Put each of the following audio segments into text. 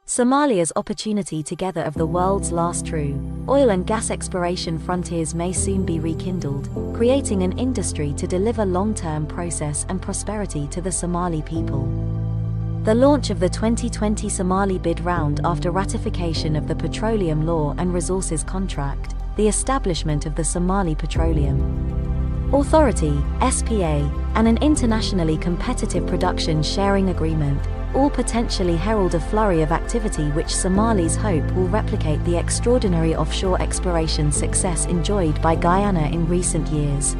Somalia's opportunity together of the world's last true oil and gas exploration frontiers may soon be rekindled, creating an industry to deliver long-term process and prosperity to the Somali people. The launch of the 2020 Somali bid round after ratification of the Petroleum Law and Resources Contract, the establishment of the Somali Petroleum Authority, SPA, and an internationally competitive production sharing agreement, all potentially herald a flurry of activity which Somalis hope will replicate the extraordinary offshore exploration success enjoyed by Guyana in recent years.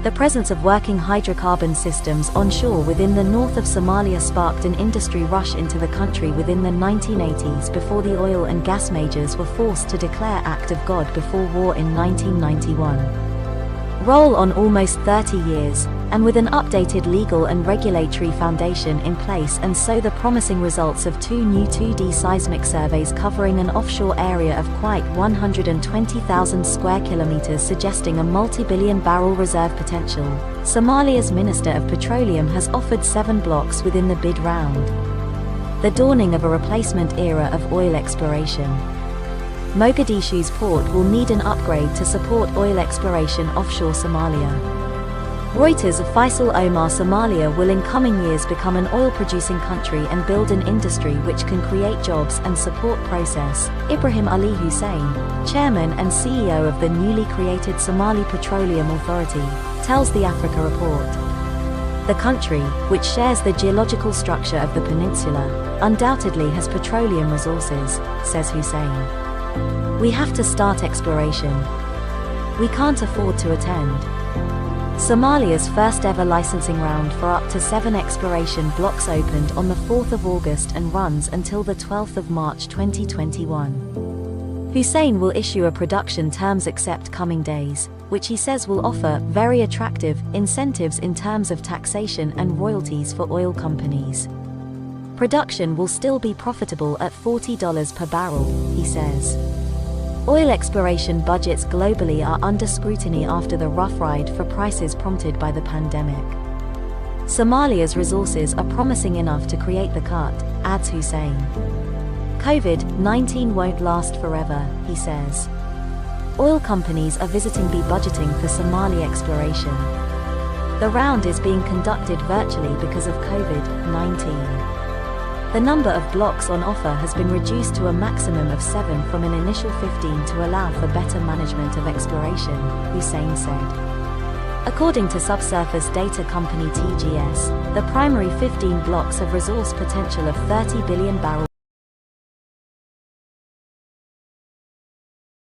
The presence of working hydrocarbon systems onshore within the north of Somalia sparked an industry rush into the country within the 1980s before the oil and gas majors were forced to declare act of God before war in 1991. Roll on almost 30 years, and with an updated legal and regulatory foundation in place, and so the promising results of two new 2D seismic surveys covering an offshore area of quite 120,000 square kilometers suggesting a multi-billion barrel reserve potential, Somalia's Minister of Petroleum has offered 7 blocks within the bid round. The dawning of a replacement era of oil exploration. Mogadishu's port will need an upgrade to support oil exploration offshore Somalia. Reuters of Faisal Omar Somalia will in coming years become an oil-producing country and build an industry which can create jobs and support process. Ibrahim Ali Hussein, chairman and CEO of the newly created Somali Petroleum Authority, tells the Africa Report. The country, which shares the geological structure of the peninsula, undoubtedly has petroleum resources, says Hussein. We have to start exploration. We can't afford to attend. Somalia's first ever licensing round for up to 7 exploration blocks opened on the 4th of August and runs until the 12th of March 2021. Hussein will issue a production terms accept coming days, which he says will offer very attractive incentives in terms of taxation and royalties for oil companies. Production will still be profitable at $40 per barrel, he says. Oil exploration budgets globally are under scrutiny after the rough ride for prices prompted by the pandemic. Somalia's resources are promising enough to create the cut, adds Hussein. COVID-19 won't last forever, he says. Oil companies are visiting be budgeting for Somali exploration. The round is being conducted virtually because of COVID-19. The number of blocks on offer has been reduced to a maximum of 7 from an initial 15 to allow for better management of exploration, Hussein said. According to subsurface data company TGS, the primary 15 blocks have resource potential of 30 billion barrels